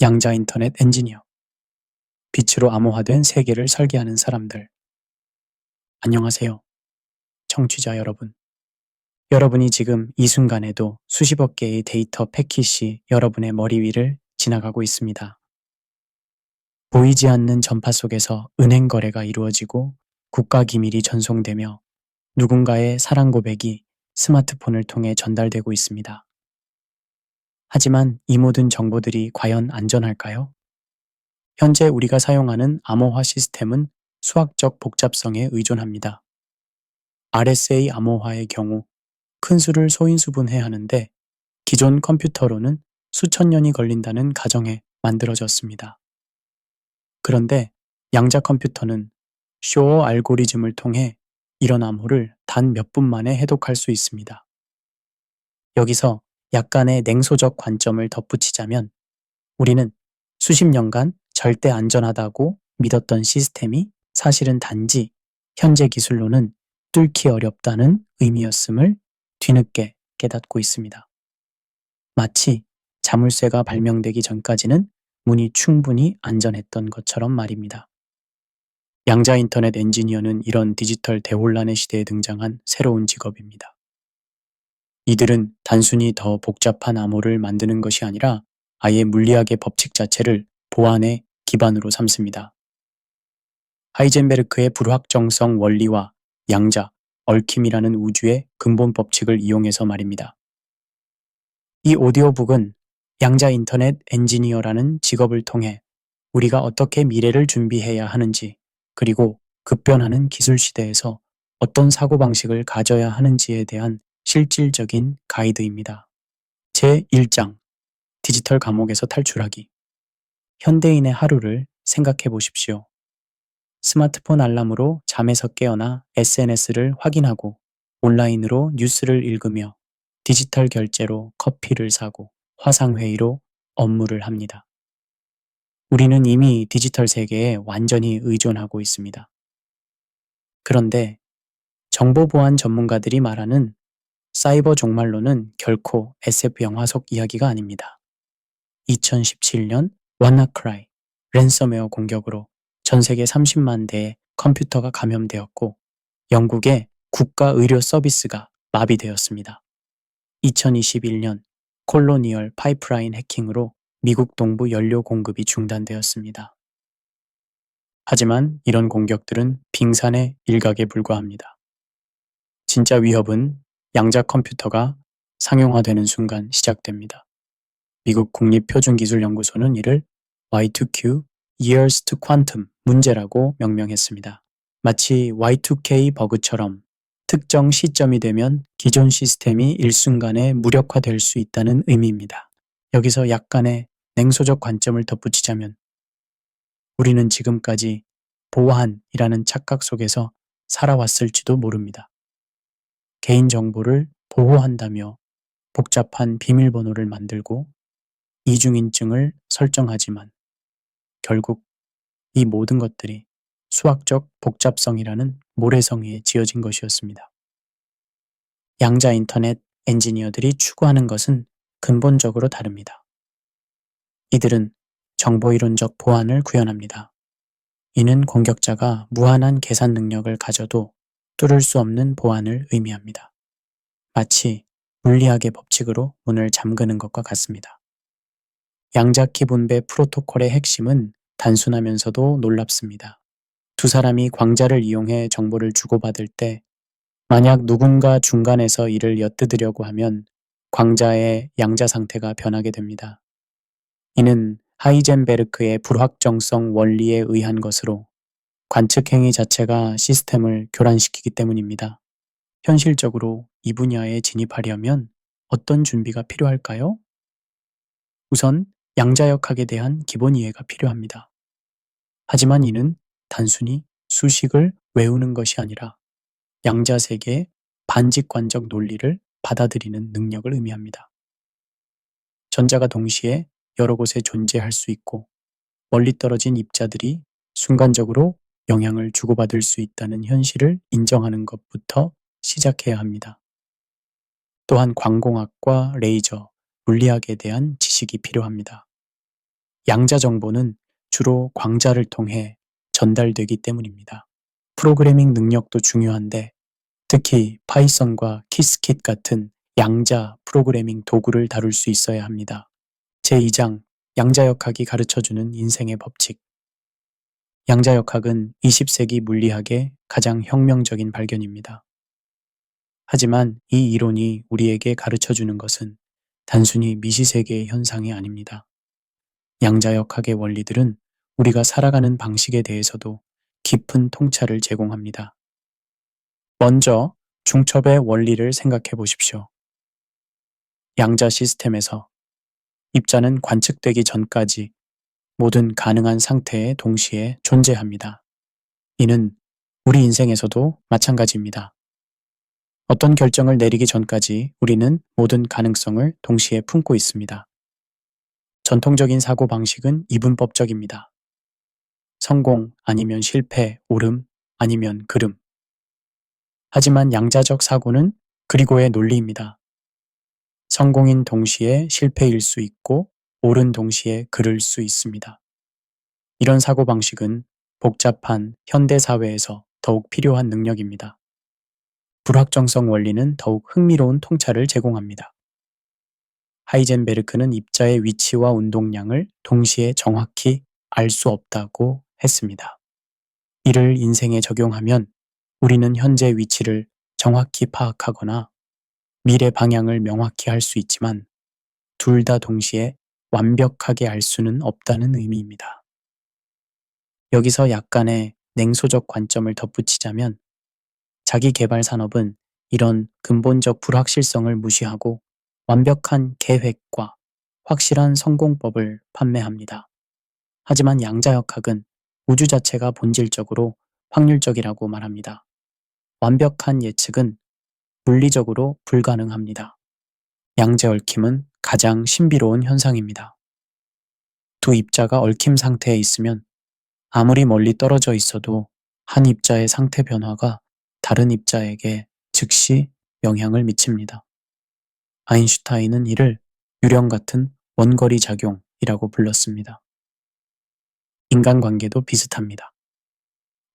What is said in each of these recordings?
양자 인터넷 엔지니어, 빛으로 암호화된 세계를 설계하는 사람들. 안녕하세요, 청취자 여러분. 여러분이 지금 이 순간에도 수십억 개의 데이터 패킷이 여러분의 머리 위를 지나가고 있습니다. 보이지 않는 전파 속에서 은행 거래가 이루어지고 국가 기밀이 전송되며 누군가의 사랑 고백이 스마트폰을 통해 전달되고 있습니다. 하지만 이 모든 정보들이 과연 안전할까요? 현재 우리가 사용하는 암호화 시스템은 수학적 복잡성에 의존합니다. RSA 암호화의 경우 큰 수를 소인수분해야 하는데 기존 컴퓨터로는 수천 년이 걸린다는 가정에 만들어졌습니다. 그런데 양자 컴퓨터는 쇼어 알고리즘을 통해 이런 암호를 단 몇 분 만에 해독할 수 있습니다. 여기서 약간의 냉소적 관점을 덧붙이자면 우리는 수십 년간 절대 안전하다고 믿었던 시스템이 사실은 단지 현재 기술로는 뚫기 어렵다는 의미였음을 뒤늦게 깨닫고 있습니다. 마치 자물쇠가 발명되기 전까지는 문이 충분히 안전했던 것처럼 말입니다. 양자 인터넷 엔지니어는 이런 디지털 대혼란의 시대에 등장한 새로운 직업입니다. 이들은 단순히 더 복잡한 암호를 만드는 것이 아니라 아예 물리학의 법칙 자체를 보안의 기반으로 삼습니다. 하이젠베르크의 불확정성 원리와 양자, 얽힘이라는 우주의 근본 법칙을 이용해서 말입니다. 이 오디오북은 양자 인터넷 엔지니어라는 직업을 통해 우리가 어떻게 미래를 준비해야 하는지, 그리고 급변하는 기술 시대에서 어떤 사고방식을 가져야 하는지에 대한 실질적인 가이드입니다. 제1장 디지털 감옥에서 탈출하기. 현대인의 하루를 생각해 보십시오. 스마트폰 알람으로 잠에서 깨어나 SNS를 확인하고 온라인으로 뉴스를 읽으며 디지털 결제로 커피를 사고 화상회의로 업무를 합니다. 우리는 이미 디지털 세계에 완전히 의존하고 있습니다. 그런데 정보보안 전문가들이 말하는 사이버 종말론은 결코 SF 영화 속 이야기가 아닙니다. 2017년 와나크라이 랜섬웨어 공격으로 전 세계 30만 대의 컴퓨터가 감염되었고 영국의 국가 의료 서비스가 마비되었습니다. 2021년 콜로니얼 파이프라인 해킹으로 미국 동부 연료 공급이 중단되었습니다. 하지만 이런 공격들은 빙산의 일각에 불과합니다. 진짜 위협은 양자 컴퓨터가 상용화되는 순간 시작됩니다. 미국 국립표준기술연구소는 이를 Y2Q, Years to Quantum 문제라고 명명했습니다. 마치 Y2K 버그처럼 특정 시점이 되면 기존 시스템이 일순간에 무력화될 수 있다는 의미입니다. 여기서 약간의 냉소적 관점을 덧붙이자면 우리는 지금까지 보안이라는 착각 속에서 살아왔을지도 모릅니다. 개인정보를 보호한다며 복잡한 비밀번호를 만들고 이중인증을 설정하지만 결국 이 모든 것들이 수학적 복잡성이라는 모래성이에 지어진 것이었습니다. 양자 인터넷 엔지니어들이 추구하는 것은 근본적으로 다릅니다. 이들은 정보이론적 보안을 구현합니다. 이는 공격자가 무한한 계산 능력을 가져도 뚫을 수 없는 보안을 의미합니다. 마치 물리학의 법칙으로 문을 잠그는 것과 같습니다. 양자키 분배 프로토콜의 핵심은 단순하면서도 놀랍습니다. 두 사람이 광자를 이용해 정보를 주고받을 때 만약 누군가 중간에서 이를 엿뜯으려고 하면 광자의 양자 상태가 변하게 됩니다. 이는 하이젠베르크의 불확정성 원리에 의한 것으로 관측 행위 자체가 시스템을 교란시키기 때문입니다. 현실적으로 이 분야에 진입하려면 어떤 준비가 필요할까요? 우선 양자역학에 대한 기본 이해가 필요합니다. 하지만 이는 단순히 수식을 외우는 것이 아니라 양자세계의 반직관적 논리를 받아들이는 능력을 의미합니다. 전자가 동시에 여러 곳에 존재할 수 있고 멀리 떨어진 입자들이 순간적으로 영향을 주고받을 수 있다는 현실을 인정하는 것부터 시작해야 합니다. 또한 광공학과 레이저, 물리학에 대한 지식이 필요합니다. 양자 정보는 주로 광자를 통해 전달되기 때문입니다. 프로그래밍 능력도 중요한데 특히 파이썬과 키스킷 같은 양자 프로그래밍 도구를 다룰 수 있어야 합니다. 제2장 양자역학이 가르쳐주는 인생의 법칙. 양자역학은 20세기 물리학의 가장 혁명적인 발견입니다. 하지만 이 이론이 우리에게 가르쳐주는 것은 단순히 미시세계의 현상이 아닙니다. 양자역학의 원리들은 우리가 살아가는 방식에 대해서도 깊은 통찰을 제공합니다. 먼저 중첩의 원리를 생각해 보십시오. 양자 시스템에서 입자는 관측되기 전까지 모든 가능한 상태에 동시에 존재합니다. 이는 우리 인생에서도 마찬가지입니다. 어떤 결정을 내리기 전까지 우리는 모든 가능성을 동시에 품고 있습니다. 전통적인 사고방식은 이분법적입니다. 성공 아니면 실패, 옳음 아니면 그름. 하지만 양자적 사고는 그리고의 논리입니다. 성공인 동시에 실패일 수 있고 옳은 동시에 그를 수 있습니다. 이런 사고방식은 복잡한 현대사회에서 더욱 필요한 능력입니다. 불확정성 원리는 더욱 흥미로운 통찰을 제공합니다. 하이젠베르크는 입자의 위치와 운동량을 동시에 정확히 알 수 없다고 했습니다. 이를 인생에 적용하면 우리는 현재 위치를 정확히 파악하거나 미래 방향을 명확히 할 수 있지만 둘 다 동시에 완벽하게 알 수는 없다는 의미입니다. 여기서 약간의 냉소적 관점을 덧붙이자면 자기 개발 산업은 이런 근본적 불확실성을 무시하고 완벽한 계획과 확실한 성공법을 판매합니다. 하지만 양자역학은 우주 자체가 본질적으로 확률적이라고 말합니다. 완벽한 예측은 물리적으로 불가능합니다. 양자 얽힘은 가장 신비로운 현상입니다. 두 입자가 얽힘 상태에 있으면 아무리 멀리 떨어져 있어도 한 입자의 상태 변화가 다른 입자에게 즉시 영향을 미칩니다. 아인슈타인은 이를 유령 같은 원거리 작용이라고 불렀습니다. 인간관계도 비슷합니다.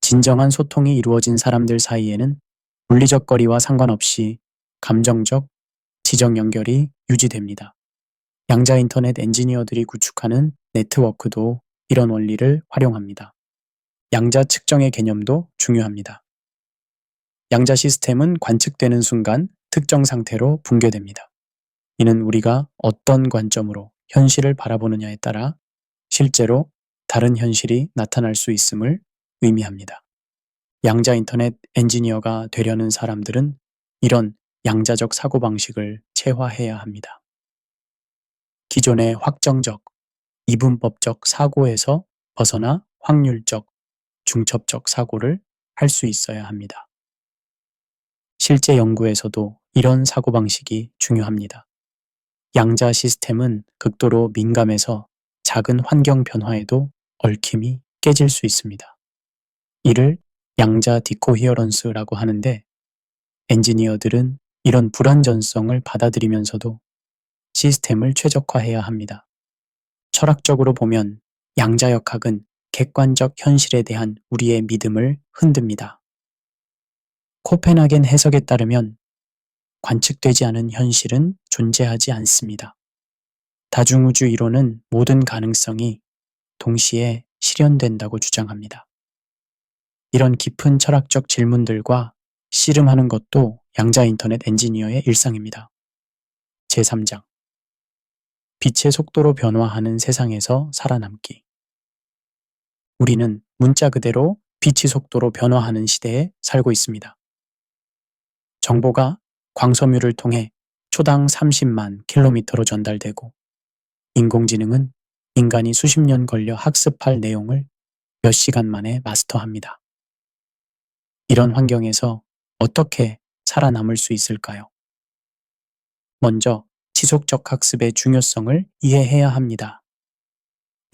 진정한 소통이 이루어진 사람들 사이에는 물리적 거리와 상관없이 감정적, 지적 연결이 유지됩니다. 양자 인터넷 엔지니어들이 구축하는 네트워크도 이런 원리를 활용합니다. 양자 측정의 개념도 중요합니다. 양자 시스템은 관측되는 순간 특정 상태로 붕괴됩니다. 이는 우리가 어떤 관점으로 현실을 바라보느냐에 따라 실제로 다른 현실이 나타날 수 있음을 의미합니다. 양자 인터넷 엔지니어가 되려는 사람들은 이런 양자적 사고방식을 체화해야 합니다. 기존의 확정적, 이분법적 사고에서 벗어나 확률적, 중첩적 사고를 할 수 있어야 합니다. 실제 연구에서도 이런 사고방식이 중요합니다. 양자 시스템은 극도로 민감해서 작은 환경 변화에도 얽힘이 깨질 수 있습니다. 이를 양자 디코히어런스라고 하는데 엔지니어들은 이런 불완전성을 받아들이면서도 시스템을 최적화해야 합니다. 철학적으로 보면 양자역학은 객관적 현실에 대한 우리의 믿음을 흔듭니다. 코펜하겐 해석에 따르면 관측되지 않은 현실은 존재하지 않습니다. 다중우주 이론은 모든 가능성이 동시에 실현된다고 주장합니다. 이런 깊은 철학적 질문들과 씨름하는 것도 양자 인터넷 엔지니어의 일상입니다. 제3장 빛의 속도로 변화하는 세상에서 살아남기. 우리는 문자 그대로 빛의 속도로 변화하는 시대에 살고 있습니다. 정보가 광섬유를 통해 초당 30만 킬로미터로 전달되고 인공지능은 인간이 수십 년 걸려 학습할 내용을 몇 시간 만에 마스터합니다. 이런 환경에서 어떻게 살아남을 수 있을까요? 먼저 지속적 학습의 중요성을 이해해야 합니다.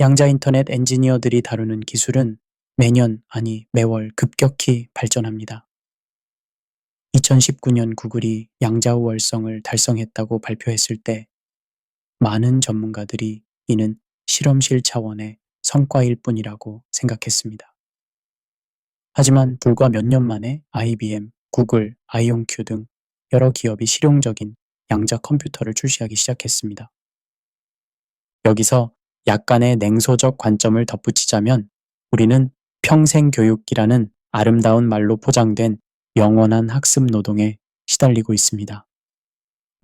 양자 인터넷 엔지니어들이 다루는 기술은 매년 아니 매월 급격히 발전합니다. 2019년 구글이 양자우 월성을 달성했다고 발표했을 때 많은 전문가들이 이는 실험실 차원의 성과일 뿐이라고 생각했습니다. 하지만 불과 몇 년 만에 IBM, 구글, 아이온큐 등 여러 기업이 실용적인 양자 컴퓨터를 출시하기 시작했습니다. 여기서 약간의 냉소적 관점을 덧붙이자면 우리는 평생교육이라는 아름다운 말로 포장된 영원한 학습 노동에 시달리고 있습니다.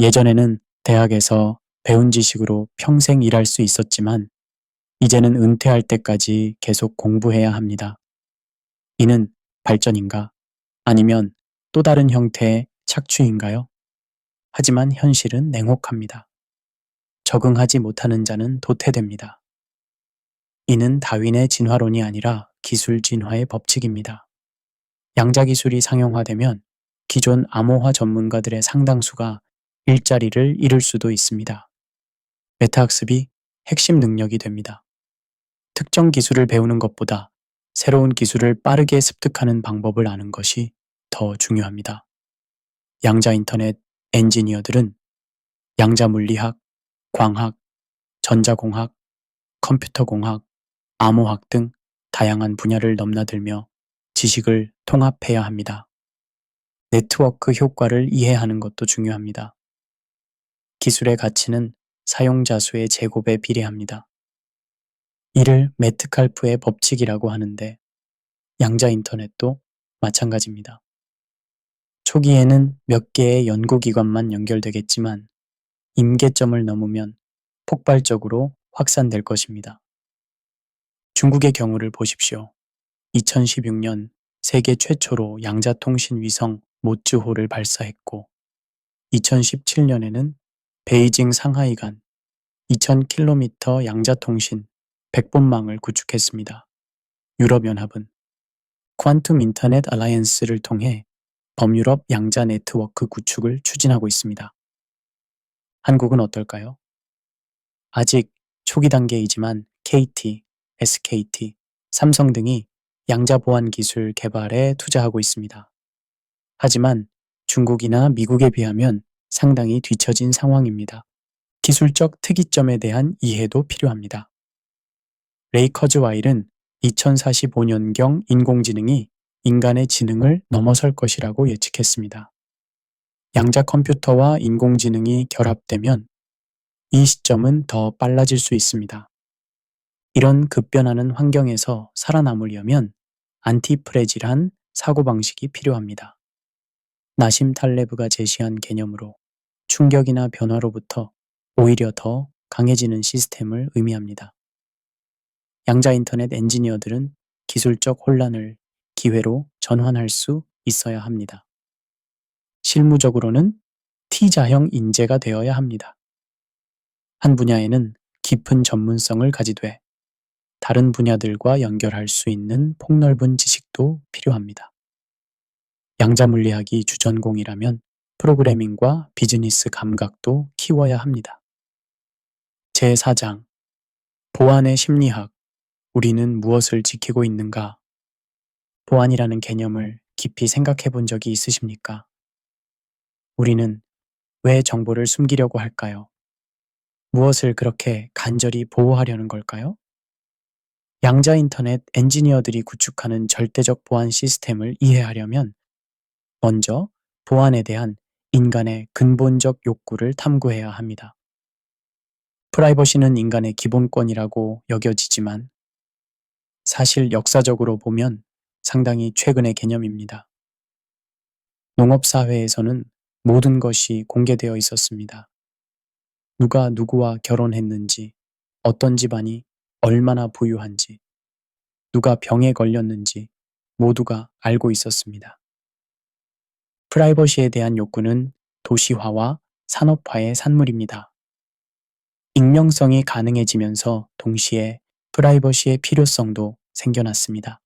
예전에는 대학에서 배운 지식으로 평생 일할 수 있었지만 이제는 은퇴할 때까지 계속 공부해야 합니다. 이는 발전인가? 아니면 또 다른 형태의 착취인가요? 하지만 현실은 냉혹합니다. 적응하지 못하는 자는 도태됩니다. 이는 다윈의 진화론이 아니라 기술 진화의 법칙입니다. 양자 기술이 상용화되면 기존 암호화 전문가들의 상당수가 일자리를 잃을 수도 있습니다. 메타학습이 핵심 능력이 됩니다. 특정 기술을 배우는 것보다 새로운 기술을 빠르게 습득하는 방법을 아는 것이 더 중요합니다. 양자 인터넷 엔지니어들은 양자 물리학, 광학, 전자공학, 컴퓨터공학, 암호학 등 다양한 분야를 넘나들며 지식을 통합해야 합니다. 네트워크 효과를 이해하는 것도 중요합니다. 기술의 가치는 사용자 수의 제곱에 비례합니다. 이를 메트칼프의 법칙이라고 하는데 양자 인터넷도 마찬가지입니다. 초기에는 몇 개의 연구기관만 연결되겠지만 임계점을 넘으면 폭발적으로 확산될 것입니다. 중국의 경우를 보십시오. 2016년 세계 최초로 양자통신 위성 모쯔호를 발사했고 2017년에는 베이징 상하이 간 2000km 양자통신 백본망을 구축했습니다. 유럽연합은 퀀텀 인터넷 알라이언스를 통해 범유럽 양자 네트워크 구축을 추진하고 있습니다. 한국은 어떨까요? 아직 초기 단계이지만 KT, SKT, 삼성 등이 양자 보안 기술 개발에 투자하고 있습니다. 하지만 중국이나 미국에 비하면 상당히 뒤처진 상황입니다. 기술적 특이점에 대한 이해도 필요합니다. 레이 커즈와일은 2045년경 인공지능이 인간의 지능을 넘어설 것이라고 예측했습니다. 양자 컴퓨터와 인공지능이 결합되면 이 시점은 더 빨라질 수 있습니다. 이런 급변하는 환경에서 살아남으려면 안티프레질한 사고방식이 필요합니다. 나심 탈레브가 제시한 개념으로 충격이나 변화로부터 오히려 더 강해지는 시스템을 의미합니다. 양자 인터넷 엔지니어들은 기술적 혼란을 기회로 전환할 수 있어야 합니다. 실무적으로는 T자형 인재가 되어야 합니다. 한 분야에는 깊은 전문성을 가지되 다른 분야들과 연결할 수 있는 폭넓은 지식도 필요합니다. 양자 물리학이 주전공이라면 프로그래밍과 비즈니스 감각도 키워야 합니다. 제4장 보안의 심리학 우리는 무엇을 지키고 있는가? 보안이라는 개념을 깊이 생각해 본 적이 있으십니까? 우리는 왜 정보를 숨기려고 할까요? 무엇을 그렇게 간절히 보호하려는 걸까요? 양자 인터넷 엔지니어들이 구축하는 절대적 보안 시스템을 이해하려면 먼저 보안에 대한 인간의 근본적 욕구를 탐구해야 합니다. 프라이버시는 인간의 기본권이라고 여겨지지만 사실 역사적으로 보면 상당히 최근의 개념입니다. 농업사회에서는 모든 것이 공개되어 있었습니다. 누가 누구와 결혼했는지, 어떤 집안이 얼마나 부유한지, 누가 병에 걸렸는지 모두가 알고 있었습니다. 프라이버시에 대한 욕구는 도시화와 산업화의 산물입니다. 익명성이 가능해지면서 동시에 프라이버시의 필요성도 생겨났습니다.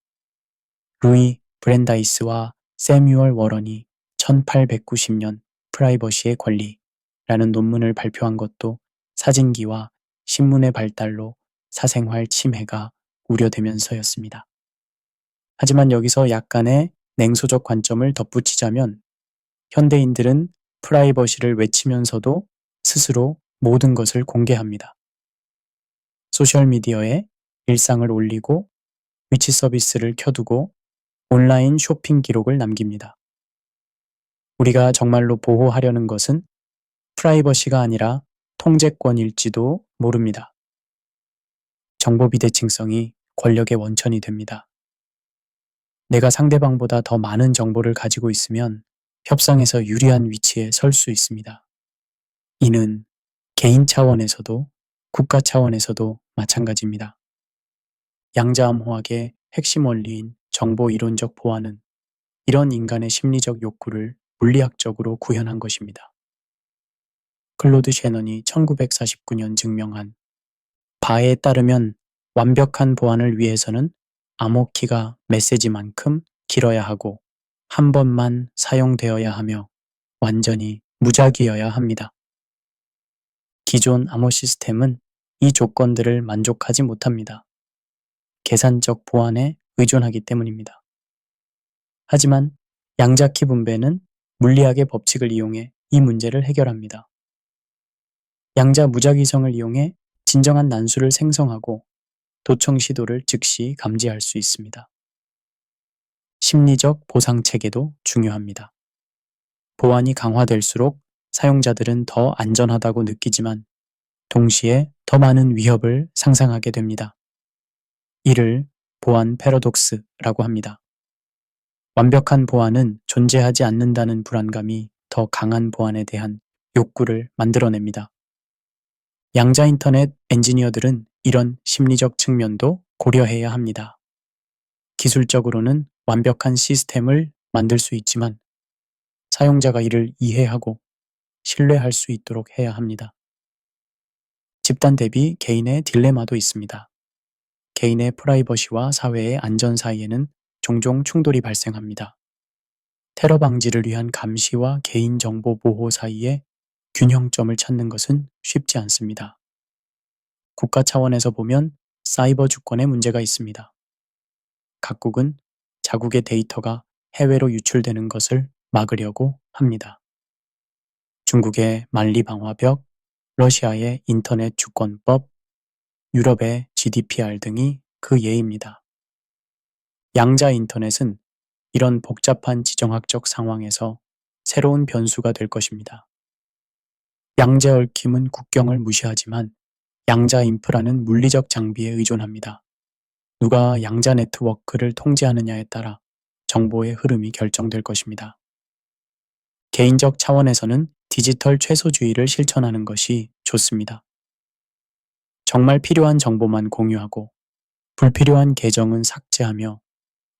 루이 브랜다이스와 세뮤얼 워런이 1890년 프라이버시의 권리라는 논문을 발표한 것도 사진기와 신문의 발달로 사생활 침해가 우려되면서였습니다. 하지만 여기서 약간의 냉소적 관점을 덧붙이자면 현대인들은 프라이버시를 외치면서도 스스로 모든 것을 공개합니다. 소셜미디어에 일상을 올리고 위치 서비스를 켜두고 온라인 쇼핑 기록을 남깁니다. 우리가 정말로 보호하려는 것은 프라이버시가 아니라 통제권일지도 모릅니다. 정보 비대칭성이 권력의 원천이 됩니다. 내가 상대방보다 더 많은 정보를 가지고 있으면 협상에서 유리한 위치에 설 수 있습니다. 이는 개인 차원에서도 국가 차원에서도 마찬가지입니다. 양자암호학의 핵심 원리인 정보 이론적 보완은 이런 인간의 심리적 욕구를 물리학적으로 구현한 것입니다. 클로드 셰넌이 1949년 증명한 바에 따르면 완벽한 보안을 위해서는 암호키가 메시지만큼 길어야 하고 한 번만 사용되어야 하며 완전히 무작위여야 합니다. 기존 암호 시스템은 이 조건들을 만족하지 못합니다. 계산적 보안에 의존하기 때문입니다. 하지만 양자키 분배는 물리학의 법칙을 이용해 이 문제를 해결합니다. 양자 무작위성을 이용해 진정한 난수를 생성하고 도청 시도를 즉시 감지할 수 있습니다. 심리적 보상 체계도 중요합니다. 보안이 강화될수록 사용자들은 더 안전하다고 느끼지만 동시에 더 많은 위협을 상상하게 됩니다. 이를 보안 패러독스라고 합니다. 완벽한 보안은 존재하지 않는다는 불안감이 더 강한 보안에 대한 욕구를 만들어냅니다. 양자 인터넷 엔지니어들은 이런 심리적 측면도 고려해야 합니다. 기술적으로는 완벽한 시스템을 만들 수 있지만 사용자가 이를 이해하고 신뢰할 수 있도록 해야 합니다. 집단 대비 개인의 딜레마도 있습니다. 개인의 프라이버시와 사회의 안전 사이에는 종종 충돌이 발생합니다. 테러 방지를 위한 감시와 개인정보 보호 사이에 균형점을 찾는 것은 쉽지 않습니다. 국가 차원에서 보면 사이버 주권에 문제가 있습니다. 각국은 자국의 데이터가 해외로 유출되는 것을 막으려고 합니다. 중국의 만리방화벽, 러시아의 인터넷 주권법, 유럽의 GDPR 등이 그 예입니다. 양자 인터넷은 이런 복잡한 지정학적 상황에서 새로운 변수가 될 것입니다. 양자 얽힘은 국경을 무시하지만 양자 인프라는 물리적 장비에 의존합니다. 누가 양자 네트워크를 통제하느냐에 따라 정보의 흐름이 결정될 것입니다. 개인적 차원에서는 디지털 최소주의를 실천하는 것이 좋습니다. 정말 필요한 정보만 공유하고 불필요한 계정은 삭제하며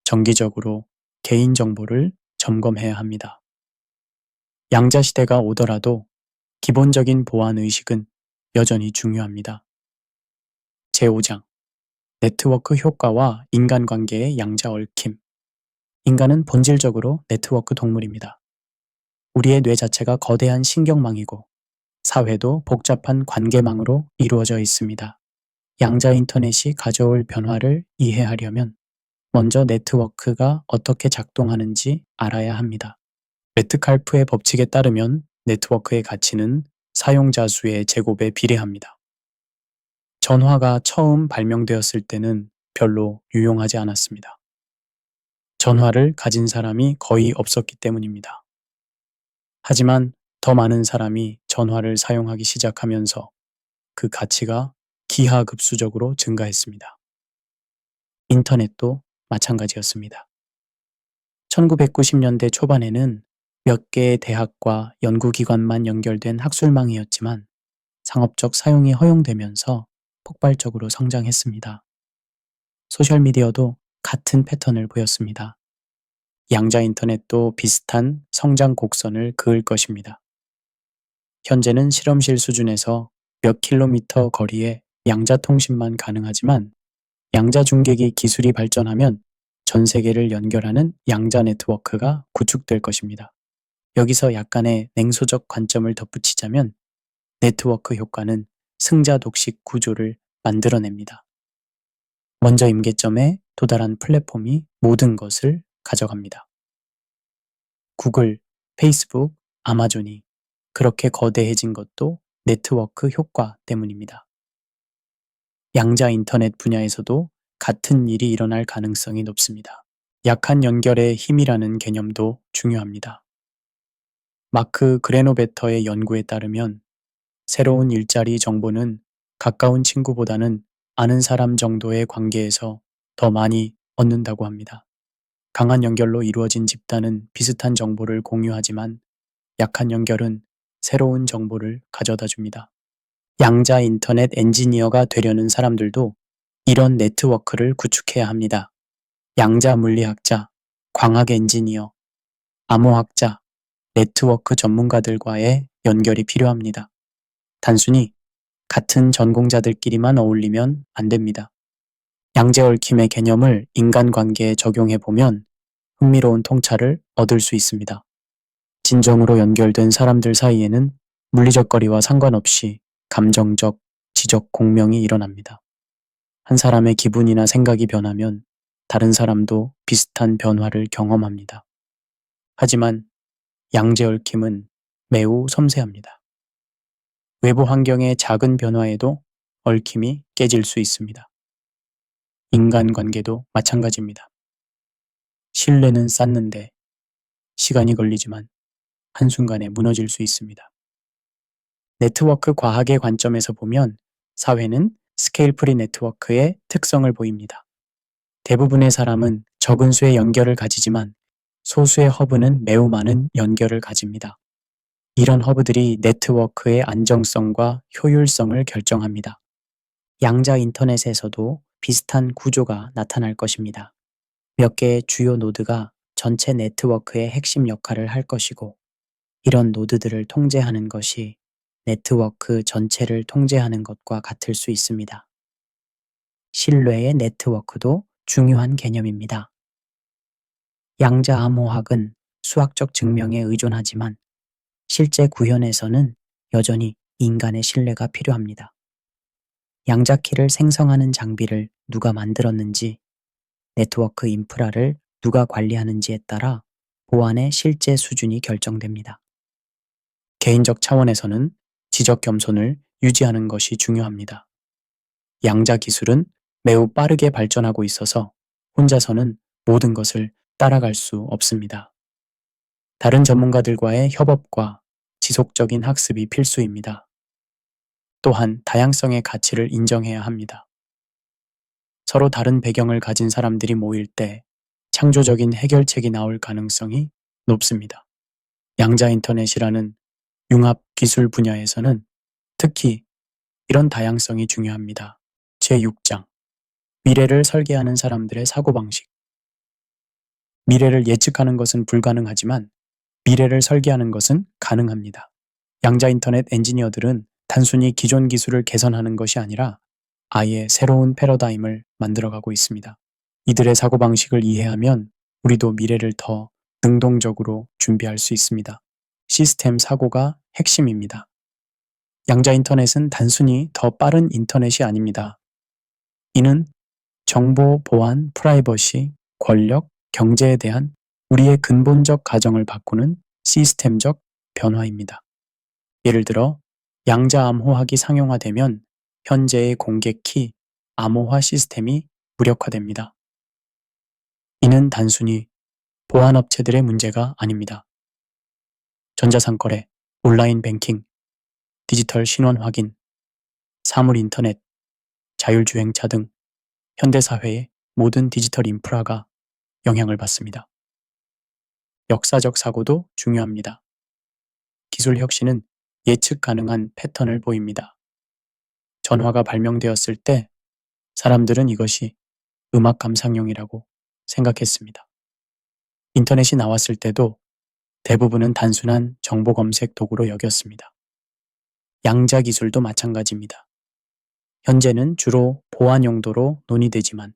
정기적으로 개인정보를 점검해야 합니다. 양자 시대가 오더라도 기본적인 보안 의식은 여전히 중요합니다. 제5장 네트워크 효과와 인간관계의 양자 얽힘. 인간은 본질적으로 네트워크 동물입니다. 우리의 뇌 자체가 거대한 신경망이고 사회도 복잡한 관계망으로 이루어져 있습니다. 양자 인터넷이 가져올 변화를 이해하려면 먼저 네트워크가 어떻게 작동하는지 알아야 합니다. 메트칼프의 법칙에 따르면 네트워크의 가치는 사용자 수의 제곱에 비례합니다. 전화가 처음 발명되었을 때는 별로 유용하지 않았습니다. 전화를 가진 사람이 거의 없었기 때문입니다. 하지만 더 많은 사람이 전화를 사용하기 시작하면서 그 가치가 기하급수적으로 증가했습니다. 인터넷도 마찬가지였습니다. 1990년대 초반에는 몇 개의 대학과 연구기관만 연결된 학술망이었지만 상업적 사용이 허용되면서 폭발적으로 성장했습니다. 소셜미디어도 같은 패턴을 보였습니다. 양자 인터넷도 비슷한 성장 곡선을 그을 것입니다. 현재는 실험실 수준에서 몇 킬로미터 거리에 양자 통신만 가능하지만 양자 중계기 기술이 발전하면 전 세계를 연결하는 양자 네트워크가 구축될 것입니다. 여기서 약간의 냉소적 관점을 덧붙이자면 네트워크 효과는 승자 독식 구조를 만들어냅니다. 먼저 임계점에 도달한 플랫폼이 모든 것을 가져갑니다. 구글, 페이스북, 아마존이 그렇게 거대해진 것도 네트워크 효과 때문입니다. 양자 인터넷 분야에서도 같은 일이 일어날 가능성이 높습니다. 약한 연결의 힘이라는 개념도 중요합니다. 마크 그레노베터의 연구에 따르면 새로운 일자리 정보는 가까운 친구보다는 아는 사람 정도의 관계에서 더 많이 얻는다고 합니다. 강한 연결로 이루어진 집단은 비슷한 정보를 공유하지만 약한 연결은 새로운 정보를 가져다 줍니다. 양자 인터넷 엔지니어가 되려는 사람들도 이런 네트워크를 구축해야 합니다. 양자 물리학자, 광학 엔지니어, 암호학자, 네트워크 전문가들과의 연결이 필요합니다. 단순히 같은 전공자들끼리만 어울리면 안 됩니다. 양자 얽힘의 개념을 인간관계에 적용해 보면 흥미로운 통찰을 얻을 수 있습니다. 진정으로 연결된 사람들 사이에는 물리적 거리와 상관없이 감정적, 지적 공명이 일어납니다. 한 사람의 기분이나 생각이 변하면 다른 사람도 비슷한 변화를 경험합니다. 하지만 양자 얽힘은 매우 섬세합니다. 외부 환경의 작은 변화에도 얽힘이 깨질 수 있습니다. 인간관계도 마찬가지입니다. 신뢰는 쌓는데 시간이 걸리지만 한순간에 무너질 수 있습니다. 네트워크 과학의 관점에서 보면 사회는 스케일 프리 네트워크의 특성을 보입니다. 대부분의 사람은 적은 수의 연결을 가지지만 소수의 허브는 매우 많은 연결을 가집니다. 이런 허브들이 네트워크의 안정성과 효율성을 결정합니다. 양자 인터넷에서도 비슷한 구조가 나타날 것입니다. 몇 개의 주요 노드가 전체 네트워크의 핵심 역할을 할 것이고, 이런 노드들을 통제하는 것이 네트워크 전체를 통제하는 것과 같을 수 있습니다. 신뢰의 네트워크도 중요한 개념입니다. 양자 암호학은 수학적 증명에 의존하지만 실제 구현에서는 여전히 인간의 신뢰가 필요합니다. 양자키를 생성하는 장비를 누가 만들었는지, 네트워크 인프라를 누가 관리하는지에 따라 보안의 실제 수준이 결정됩니다. 개인적 차원에서는 지적 겸손을 유지하는 것이 중요합니다. 양자 기술은 매우 빠르게 발전하고 있어서 혼자서는 모든 것을 따라갈 수 없습니다. 다른 전문가들과의 협업과 지속적인 학습이 필수입니다. 또한 다양성의 가치를 인정해야 합니다. 서로 다른 배경을 가진 사람들이 모일 때 창조적인 해결책이 나올 가능성이 높습니다. 양자 인터넷이라는 융합 기술 분야에서는 특히 이런 다양성이 중요합니다. 제6장 미래를 설계하는 사람들의 사고방식. 미래를 예측하는 것은 불가능하지만 미래를 설계하는 것은 가능합니다. 양자 인터넷 엔지니어들은 단순히 기존 기술을 개선하는 것이 아니라 아예 새로운 패러다임을 만들어가고 있습니다. 이들의 사고방식을 이해하면 우리도 미래를 더 능동적으로 준비할 수 있습니다. 시스템 사고가 핵심입니다. 양자 인터넷은 단순히 더 빠른 인터넷이 아닙니다. 이는 정보 보안, 프라이버시, 권력, 경제에 대한 우리의 근본적 가정을 바꾸는 시스템적 변화입니다. 예를 들어 양자 암호학이 상용화되면 현재의 공개 키, 암호화 시스템이 무력화됩니다. 이는 단순히 보안업체들의 문제가 아닙니다. 전자상거래, 온라인 뱅킹, 디지털 신원 확인, 사물 인터넷, 자율주행차 등 현대사회의 모든 디지털 인프라가 영향을 받습니다. 역사적 사고도 중요합니다. 기술 혁신은 예측 가능한 패턴을 보입니다. 전화가 발명되었을 때 사람들은 이것이 음악 감상용이라고 생각했습니다. 인터넷이 나왔을 때도 대부분은 단순한 정보 검색 도구로 여겼습니다. 양자 기술도 마찬가지입니다. 현재는 주로 보안 용도로 논의되지만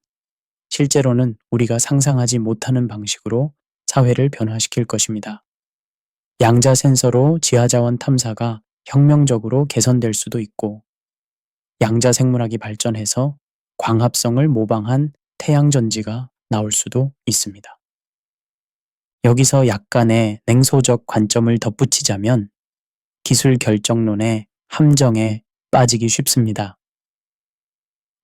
실제로는 우리가 상상하지 못하는 방식으로 사회를 변화시킬 것입니다. 양자 센서로 지하자원 탐사가 혁명적으로 개선될 수도 있고, 양자 생물학이 발전해서 광합성을 모방한 태양전지가 나올 수도 있습니다. 여기서 약간의 냉소적 관점을 덧붙이자면 기술 결정론의 함정에 빠지기 쉽습니다.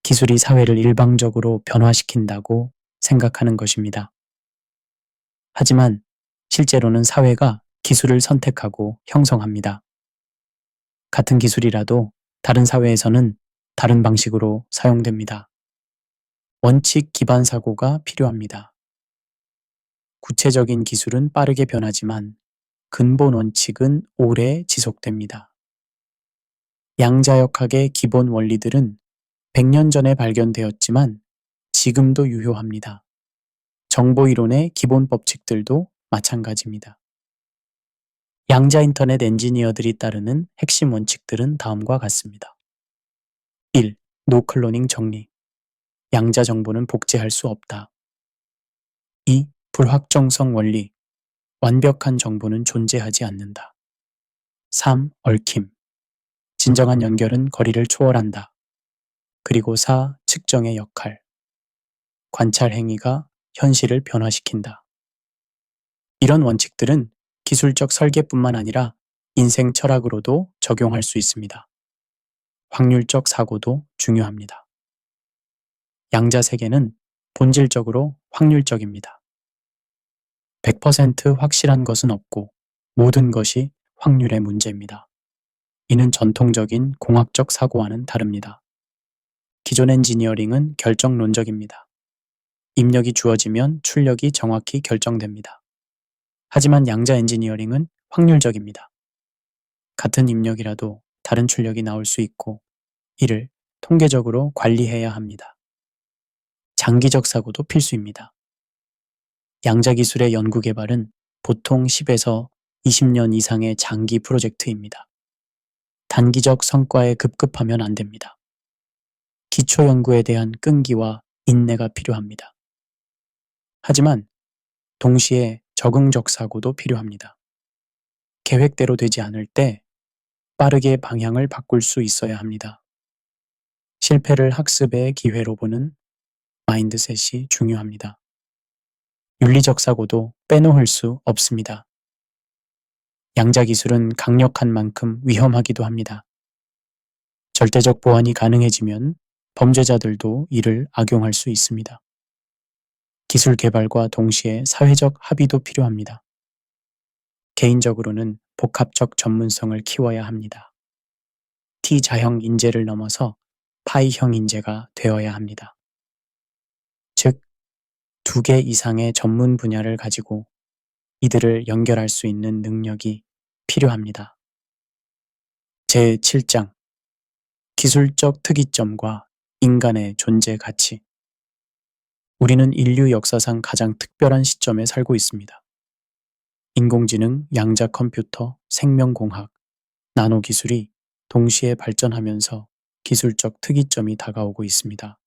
기술이 사회를 일방적으로 변화시킨다고 생각하는 것입니다. 하지만 실제로는 사회가 기술을 선택하고 형성합니다. 같은 기술이라도 다른 사회에서는 다른 방식으로 사용됩니다. 원칙 기반 사고가 필요합니다. 구체적인 기술은 빠르게 변하지만 근본 원칙은 오래 지속됩니다. 양자역학의 기본 원리들은 100년 전에 발견되었지만 지금도 유효합니다. 정보이론의 기본 법칙들도 마찬가지입니다. 양자 인터넷 엔지니어들이 따르는 핵심 원칙들은 다음과 같습니다. 1. 노클로닝 정리. 양자 정보는 복제할 수 없다. 2. 불확정성 원리. 완벽한 정보는 존재하지 않는다. 3. 얽힘. 진정한 연결은 거리를 초월한다. 그리고 4. 측정의 역할. 관찰 행위가 현실을 변화시킨다. 이런 원칙들은 기술적 설계뿐만 아니라 인생 철학으로도 적용할 수 있습니다. 확률적 사고도 중요합니다. 양자 세계는 본질적으로 확률적입니다. 100% 확실한 것은 없고 모든 것이 확률의 문제입니다. 이는 전통적인 공학적 사고와는 다릅니다. 기존 엔지니어링은 결정론적입니다. 입력이 주어지면 출력이 정확히 결정됩니다. 하지만 양자 엔지니어링은 확률적입니다. 같은 입력이라도 다른 출력이 나올 수 있고 이를 통계적으로 관리해야 합니다. 장기적 사고도 필수입니다. 양자 기술의 연구 개발은 보통 10에서 20년 이상의 장기 프로젝트입니다. 단기적 성과에 급급하면 안 됩니다. 기초 연구에 대한 끈기와 인내가 필요합니다. 하지만 동시에 적응적 사고도 필요합니다. 계획대로 되지 않을 때 빠르게 방향을 바꿀 수 있어야 합니다. 실패를 학습의 기회로 보는 마인드셋이 중요합니다. 윤리적 사고도 빼놓을 수 없습니다. 양자 기술은 강력한 만큼 위험하기도 합니다. 절대적 보완이 가능해지면 범죄자들도 이를 악용할 수 있습니다. 기술 개발과 동시에 사회적 합의도 필요합니다. 개인적으로는 복합적 전문성을 키워야 합니다. T자형 인재를 넘어서 파이형 인재가 되어야 합니다. 즉, 2개 이상의 전문 분야를 가지고 이들을 연결할 수 있는 능력이 필요합니다. 제7장 기술적 특이점과 인간의 존재 가치. 우리는 인류 역사상 가장 특별한 시점에 살고 있습니다. 인공지능, 양자 컴퓨터, 생명공학, 나노기술이 동시에 발전하면서 기술적 특이점이 다가오고 있습니다.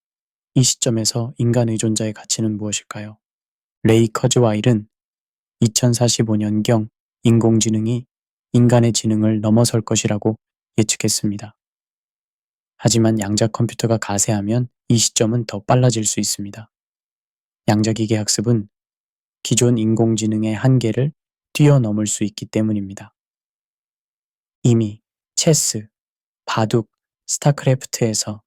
이 시점에서 인간 의존자의 가치는 무엇일까요? 레이 커즈와일은 2045년경 인공지능이 인간의 지능을 넘어설 것이라고 예측했습니다. 하지만 양자 컴퓨터가 가세하면 이 시점은 더 빨라질 수 있습니다. 양자기계 학습은 기존 인공지능의 한계를 뛰어넘을 수 있기 때문입니다. 이미 체스, 바둑, 스타크래프트에서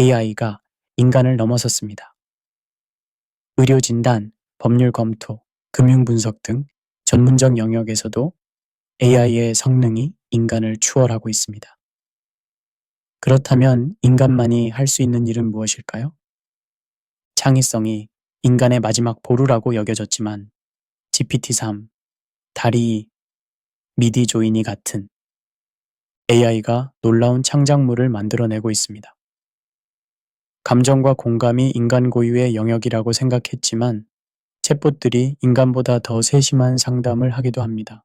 AI가 인간을 넘어섰습니다. 의료 진단, 법률 검토, 금융 분석 등 전문적 영역에서도 AI의 성능이 인간을 추월하고 있습니다. 그렇다면 인간만이 할 수 있는 일은 무엇일까요? 창의성이 인간의 마지막 보루라고 여겨졌지만 GPT-3, DALL-E, 미디조인이 같은 AI가 놀라운 창작물을 만들어내고 있습니다. 감정과 공감이 인간 고유의 영역이라고 생각했지만 챗봇들이 인간보다 더 세심한 상담을 하기도 합니다.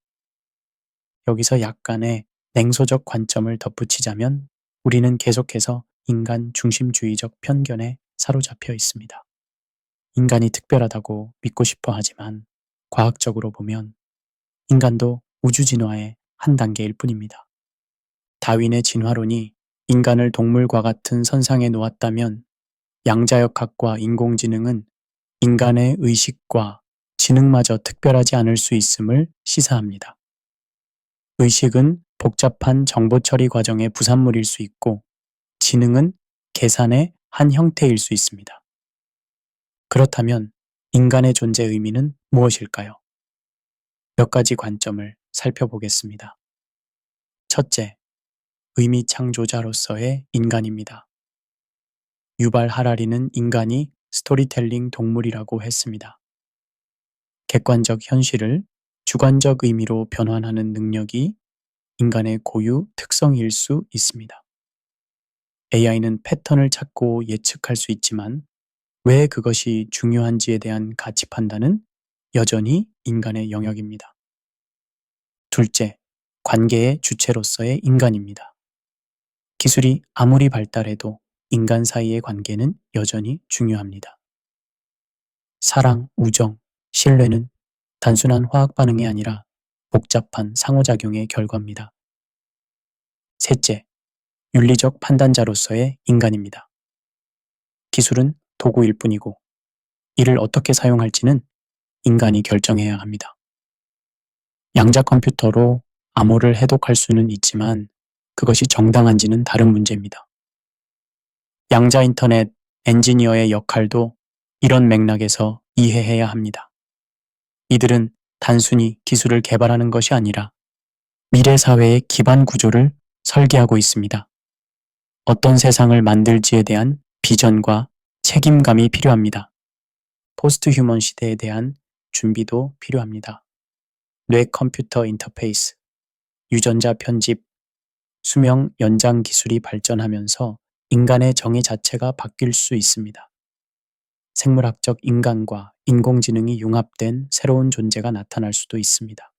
여기서 약간의 냉소적 관점을 덧붙이자면 우리는 계속해서 인간 중심주의적 편견에 사로잡혀 있습니다. 인간이 특별하다고 믿고 싶어 하지만 과학적으로 보면 인간도 우주 진화의 한 단계일 뿐입니다. 다윈의 진화론이 인간을 동물과 같은 선상에 놓았다면 양자역학과 인공지능은 인간의 의식과 지능마저 특별하지 않을 수 있음을 시사합니다. 의식은 복잡한 정보 처리 과정의 부산물일 수 있고 지능은 계산의 한 형태일 수 있습니다. 그렇다면 인간의 존재 의미는 무엇일까요? 몇 가지 관점을 살펴보겠습니다. 첫째, 의미 창조자로서의 인간입니다. 유발 하라리는 인간이 스토리텔링 동물이라고 했습니다. 객관적 현실을 주관적 의미로 변환하는 능력이 인간의 고유 특성일 수 있습니다. AI는 패턴을 찾고 예측할 수 있지만 왜 그것이 중요한지에 대한 가치 판단은 여전히 인간의 영역입니다. 둘째, 관계의 주체로서의 인간입니다. 기술이 아무리 발달해도 인간 사이의 관계는 여전히 중요합니다. 사랑, 우정, 신뢰는 단순한 화학 반응이 아니라 복잡한 상호작용의 결과입니다. 셋째, 윤리적 판단자로서의 인간입니다. 기술은 도구일 뿐이고 이를 어떻게 사용할지는 인간이 결정해야 합니다. 양자 컴퓨터로 암호를 해독할 수는 있지만 그것이 정당한지는 다른 문제입니다. 양자 인터넷 엔지니어의 역할도 이런 맥락에서 이해해야 합니다. 이들은 단순히 기술을 개발하는 것이 아니라 미래 사회의 기반 구조를 설계하고 있습니다. 어떤 세상을 만들지에 대한 비전과 책임감이 필요합니다. 포스트 휴먼 시대에 대한 준비도 필요합니다. 뇌 컴퓨터 인터페이스, 유전자 편집, 수명 연장 기술이 발전하면서 인간의 정의 자체가 바뀔 수 있습니다. 생물학적 인간과 인공지능이 융합된 새로운 존재가 나타날 수도 있습니다.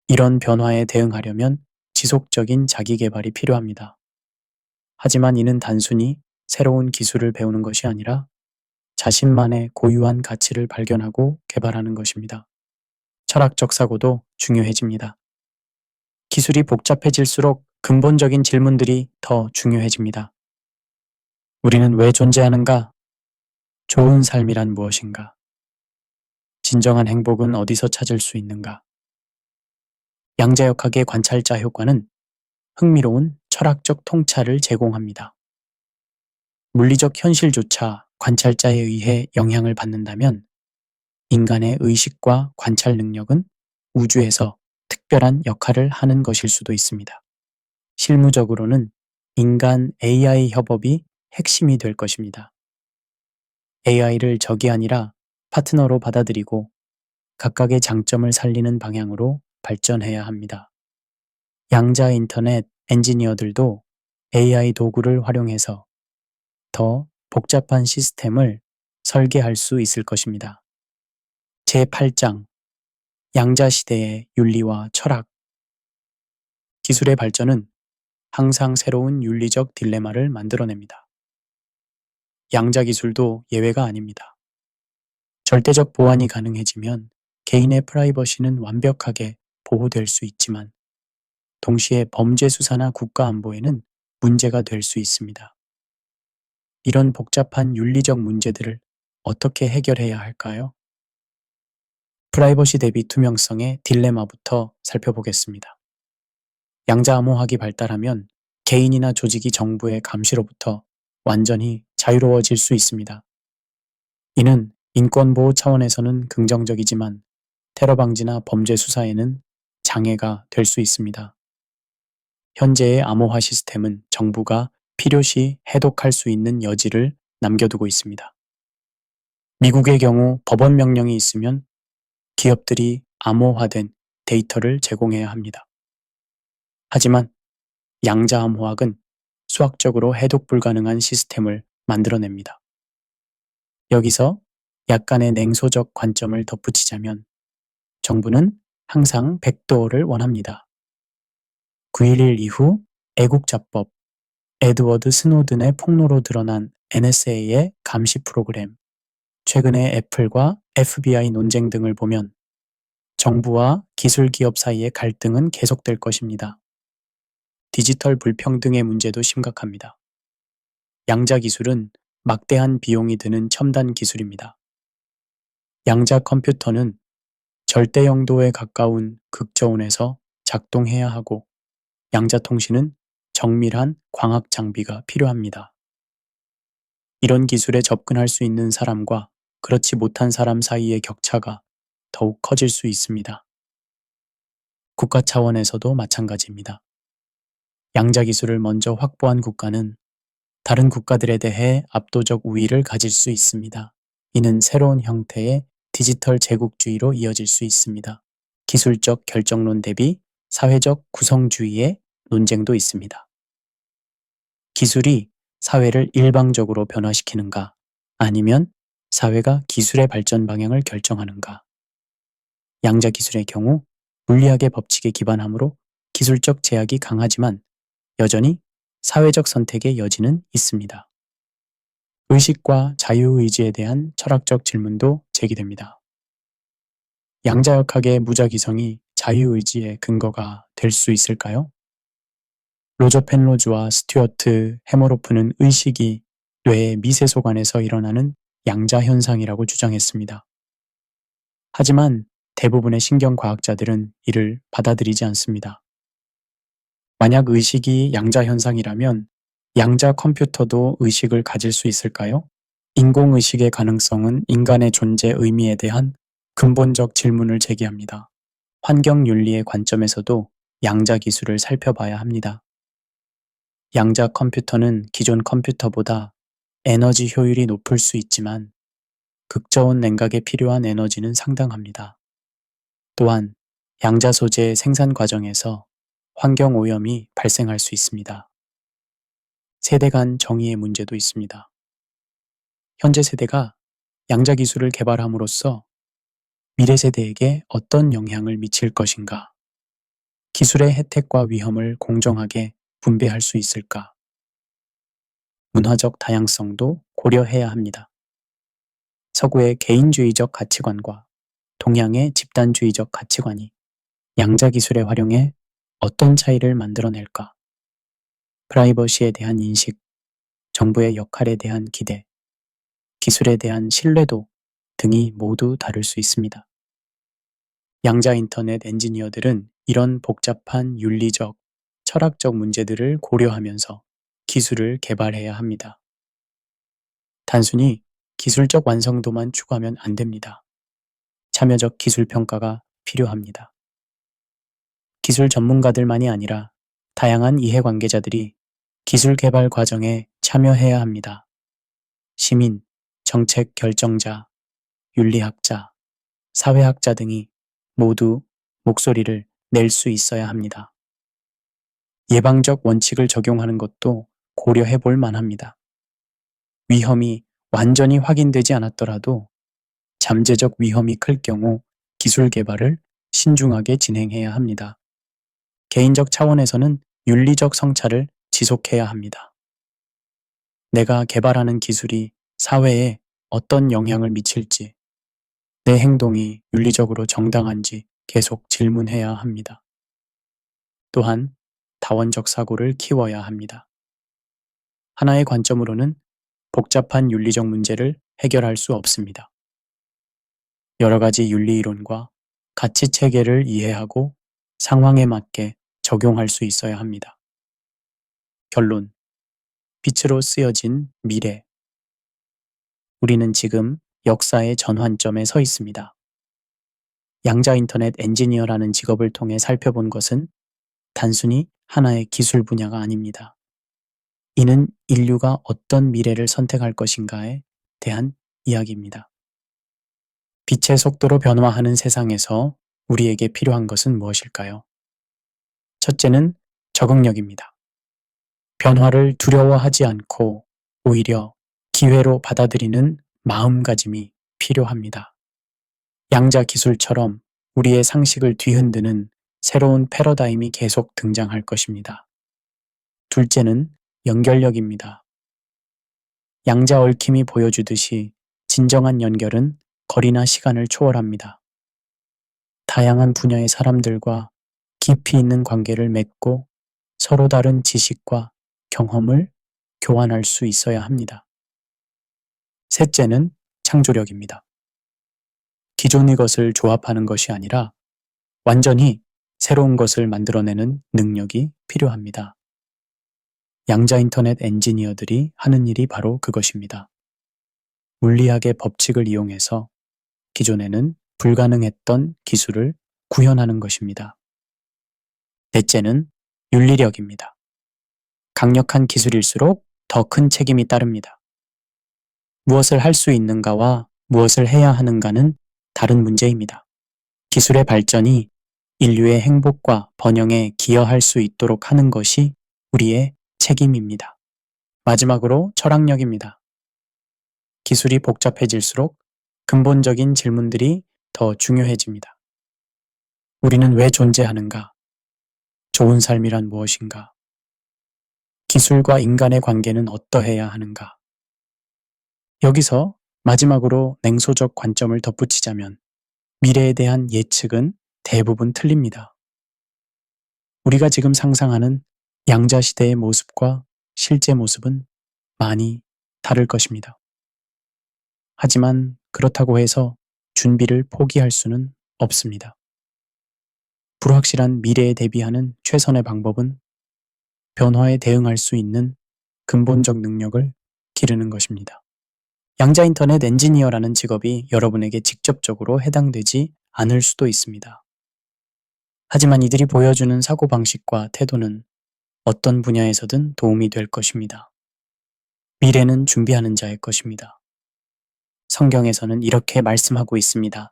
이런 변화에 대응하려면 지속적인 자기 개발이 필요합니다. 하지만 이는 단순히 새로운 기술을 배우는 것이 아니라 자신만의 고유한 가치를 발견하고 개발하는 것입니다. 철학적 사고도 중요해집니다. 기술이 복잡해질수록 근본적인 질문들이 더 중요해집니다. 우리는 왜 존재하는가? 좋은 삶이란 무엇인가? 진정한 행복은 어디서 찾을 수 있는가? 양자역학의 관찰자 효과는 흥미로운 철학적 통찰을 제공합니다. 물리적 현실조차 관찰자에 의해 영향을 받는다면 인간의 의식과 관찰 능력은 우주에서 특별한 역할을 하는 것일 수도 있습니다. 실무적으로는 인간 AI 협업이 핵심이 될 것입니다. AI를 적이 아니라 파트너로 받아들이고 각각의 장점을 살리는 방향으로 발전해야 합니다. 양자 인터넷 엔지니어들도 AI 도구를 활용해서 더 복잡한 시스템을 설계할 수 있을 것입니다. 제8장 양자 시대의 윤리와 철학. 기술의 발전은 항상 새로운 윤리적 딜레마를 만들어냅니다. 양자 기술도 예외가 아닙니다. 절대적 보안이 가능해지면 개인의 프라이버시는 완벽하게 보호될 수 있지만 동시에 범죄 수사나 국가 안보에는 문제가 될 수 있습니다. 이런 복잡한 윤리적 문제들을 어떻게 해결해야 할까요? 프라이버시 대비 투명성의 딜레마부터 살펴보겠습니다. 양자 암호학이 발달하면 개인이나 조직이 정부의 감시로부터 완전히 자유로워질 수 있습니다. 이는 인권보호 차원에서는 긍정적이지만 테러 방지나 범죄 수사에는 장애가 될 수 있습니다. 현재의 암호화 시스템은 정부가 필요시 해독할 수 있는 여지를 남겨두고 있습니다. 미국의 경우 법원 명령이 있으면 기업들이 암호화된 데이터를 제공해야 합니다. 하지만 양자 암호학은 수학적으로 해독 불가능한 시스템을 만들어냅니다. 여기서 약간의 냉소적 관점을 덧붙이자면 정부는 항상 백도어를 원합니다. 9.11 이후 애국자법, 에드워드 스노든의 폭로로 드러난 NSA의 감시 프로그램, 최근의 애플과 FBI 논쟁 등을 보면 정부와 기술 기업 사이의 갈등은 계속될 것입니다. 디지털 불평등의 문제도 심각합니다. 양자 기술은 막대한 비용이 드는 첨단 기술입니다. 양자 컴퓨터는 절대 영도에 가까운 극저온에서 작동해야 하고 양자 통신은 정밀한 광학 장비가 필요합니다. 이런 기술에 접근할 수 있는 사람과 그렇지 못한 사람 사이의 격차가 더욱 커질 수 있습니다. 국가 차원에서도 마찬가지입니다. 양자 기술을 먼저 확보한 국가는 다른 국가들에 대해 압도적 우위를 가질 수 있습니다. 이는 새로운 형태의 디지털 제국주의로 이어질 수 있습니다. 기술적 결정론 대비 사회적 구성주의의 논쟁도 있습니다. 기술이 사회를 일방적으로 변화시키는가, 아니면 사회가 기술의 발전 방향을 결정하는가. 양자 기술의 경우 물리학의 법칙에 기반하므로 기술적 제약이 강하지만 여전히 사회적 선택의 여지는 있습니다. 의식과 자유의지에 대한 철학적 질문도 제기됩니다. 양자역학의 무작위성이 자유의지의 근거가 될 수 있을까요? 로저 펜로즈와 스튜어트 해머로프는 의식이 뇌의 미세속 안에서 일어나는 양자 현상이라고 주장했습니다. 하지만 대부분의 신경과학자들은 이를 받아들이지 않습니다. 만약 의식이 양자 현상이라면 양자 컴퓨터도 의식을 가질 수 있을까요? 인공의식의 가능성은 인간의 존재 의미에 대한 근본적 질문을 제기합니다. 환경윤리의 관점에서도 양자 기술을 살펴봐야 합니다. 양자 컴퓨터는 기존 컴퓨터보다 에너지 효율이 높을 수 있지만 극저온 냉각에 필요한 에너지는 상당합니다. 또한 양자 소재의 생산 과정에서 환경 오염이 발생할 수 있습니다. 세대 간 정의의 문제도 있습니다. 현재 세대가 양자 기술을 개발함으로써 미래 세대에게 어떤 영향을 미칠 것인가? 기술의 혜택과 위험을 공정하게 분배할 수 있을까? 문화적 다양성도 고려해야 합니다. 서구의 개인주의적 가치관과 동양의 집단주의적 가치관이 양자 기술의 활용에 어떤 차이를 만들어낼까? 프라이버시에 대한 인식, 정부의 역할에 대한 기대, 기술에 대한 신뢰도 등이 모두 다를 수 있습니다. 양자 인터넷 엔지니어들은 이런 복잡한 윤리적, 철학적 문제들을 고려하면서 기술을 개발해야 합니다. 단순히 기술적 완성도만 추구하면 안 됩니다. 참여적 기술 평가가 필요합니다. 기술 전문가들만이 아니라 다양한 이해관계자들이 기술 개발 과정에 참여해야 합니다. 시민, 정책 결정자, 윤리학자, 사회학자 등이 모두 목소리를 낼 수 있어야 합니다. 예방적 원칙을 적용하는 것도 고려해 볼 만합니다. 위험이 완전히 확인되지 않았더라도 잠재적 위험이 클 경우 기술 개발을 신중하게 진행해야 합니다. 개인적 차원에서는 윤리적 성찰을 지속해야 합니다. 내가 개발하는 기술이 사회에 어떤 영향을 미칠지, 내 행동이 윤리적으로 정당한지 계속 질문해야 합니다. 또한 다원적 사고를 키워야 합니다. 하나의 관점으로는 복잡한 윤리적 문제를 해결할 수 없습니다. 여러 가지 윤리 이론과 가치 체계를 이해하고 상황에 맞게 적용할 수 있어야 합니다. 결론, 빛으로 쓰여진 미래. 우리는 지금 역사의 전환점에 서 있습니다. 양자 인터넷 엔지니어라는 직업을 통해 살펴본 것은 단순히 하나의 기술 분야가 아닙니다. 이는 인류가 어떤 미래를 선택할 것인가에 대한 이야기입니다. 빛의 속도로 변화하는 세상에서 우리에게 필요한 것은 무엇일까요? 첫째는 적응력입니다. 변화를 두려워하지 않고 오히려 기회로 받아들이는 마음가짐이 필요합니다. 양자 기술처럼 우리의 상식을 뒤흔드는 새로운 패러다임이 계속 등장할 것입니다. 둘째는 연결력입니다. 양자 얽힘이 보여주듯이 진정한 연결은 거리나 시간을 초월합니다. 다양한 분야의 사람들과 깊이 있는 관계를 맺고 서로 다른 지식과 경험을 교환할 수 있어야 합니다. 셋째는 창조력입니다. 기존의 것을 조합하는 것이 아니라 완전히 새로운 것을 만들어내는 능력이 필요합니다. 양자 인터넷 엔지니어들이 하는 일이 바로 그것입니다. 물리학의 법칙을 이용해서 기존에는 불가능했던 기술을 구현하는 것입니다. 넷째는 윤리력입니다. 강력한 기술일수록 더 큰 책임이 따릅니다. 무엇을 할 수 있는가와 무엇을 해야 하는가는 다른 문제입니다. 기술의 발전이 인류의 행복과 번영에 기여할 수 있도록 하는 것이 우리의 책임입니다. 마지막으로 철학력입니다. 기술이 복잡해질수록 근본적인 질문들이 더 중요해집니다. 우리는 왜 존재하는가? 좋은 삶이란 무엇인가? 기술과 인간의 관계는 어떠해야 하는가? 여기서 마지막으로 냉소적 관점을 덧붙이자면 미래에 대한 예측은 대부분 틀립니다. 우리가 지금 상상하는 양자시대의 모습과 실제 모습은 많이 다를 것입니다. 하지만 그렇다고 해서 준비를 포기할 수는 없습니다. 불확실한 미래에 대비하는 최선의 방법은 변화에 대응할 수 있는 근본적 능력을 기르는 것입니다. 양자 인터넷 엔지니어라는 직업이 여러분에게 직접적으로 해당되지 않을 수도 있습니다. 하지만 이들이 보여주는 사고방식과 태도는 어떤 분야에서든 도움이 될 것입니다. 미래는 준비하는 자의 것입니다. 성경에서는 이렇게 말씀하고 있습니다.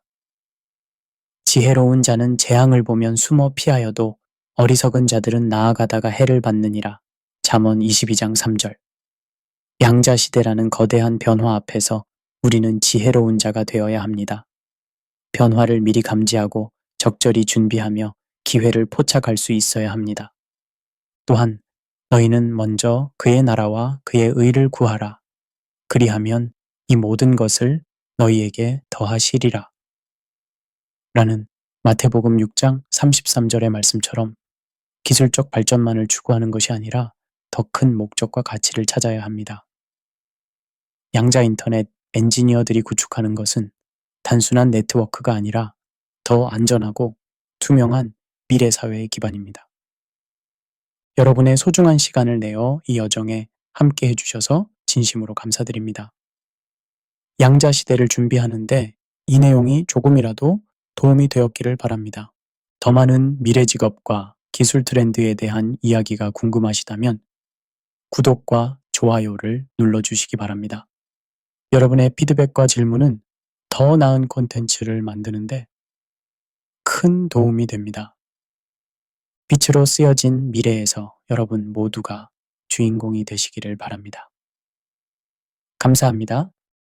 지혜로운 자는 재앙을 보면 숨어 피하여도 어리석은 자들은 나아가다가 해를 받느니라. 잠언 22장 3절. 양자시대라는 거대한 변화 앞에서 우리는 지혜로운 자가 되어야 합니다. 변화를 미리 감지하고 적절히 준비하며 기회를 포착할 수 있어야 합니다. 또한 너희는 먼저 그의 나라와 그의 의를 구하라. 그리하면 이 모든 것을 너희에게 더하시리라. 라는 마태복음 6장 33절의 말씀처럼 기술적 발전만을 추구하는 것이 아니라 더 큰 목적과 가치를 찾아야 합니다. 양자 인터넷 엔지니어들이 구축하는 것은 단순한 네트워크가 아니라 더 안전하고 투명한 미래 사회의 기반입니다. 여러분의 소중한 시간을 내어 이 여정에 함께 해주셔서 진심으로 감사드립니다. 양자 시대를 준비하는데 이 내용이 조금이라도 도움이 되었기를 바랍니다. 더 많은 미래 직업과 기술 트렌드에 대한 이야기가 궁금하시다면 구독과 좋아요를 눌러주시기 바랍니다. 여러분의 피드백과 질문은 더 나은 콘텐츠를 만드는데 큰 도움이 됩니다. 빛으로 쓰여진 미래에서 여러분 모두가 주인공이 되시기를 바랍니다. 감사합니다.